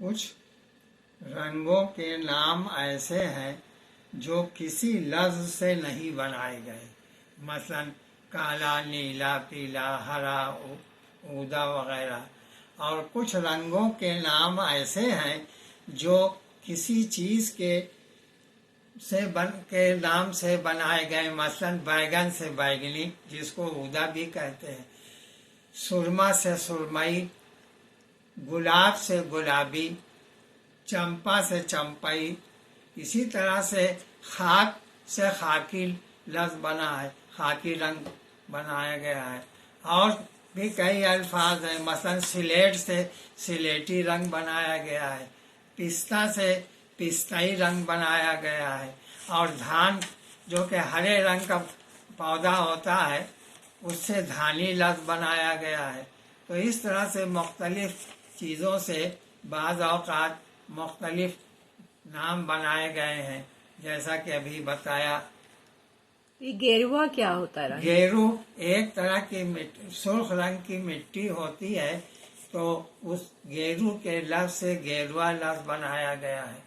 کچھ رنگوں کے نام ایسے ہیں جو کسی لفظ سے نہیں بنائے گئے، مثلا کالا، نیلا، پیلا، ہرا، اودا وغیرہ، اور کچھ رنگوں کے نام ایسے ہیں جو کسی چیز کے نام سے بنائے گئے، مثلا بیگن سے بیگنی جس کو اودا بھی کہتے ہیں، سرما سے سرمئی، گلاب سے گلابی، چمپا سے چمپئی، اسی طرح سے خاک سے خاکی لفظ بنا ہے، خاکی رنگ بنایا گیا ہے، اور بھی کئی الفاظ ہیں، مثلا سلیٹ سے سلیٹی رنگ بنایا گیا ہے، پستہ سے پستئی رنگ بنایا گیا ہے، اور دھان جو کہ ہرے رنگ کا پودا ہوتا ہے اس سے دھانی لفظ بنایا گیا ہے۔ تو اس طرح سے مختلف چیزوں سے بعض اوقات مختلف نام بنائے گئے ہیں، جیسا کہ ابھی بتایا۔ یہ گیروا کیا ہوتا ہے؟ گیرو ایک طرح کی سرخ رنگ کی مٹی ہوتی ہے، تو اس گیرو کے لفظ سے گیروا لفظ بنایا گیا ہے۔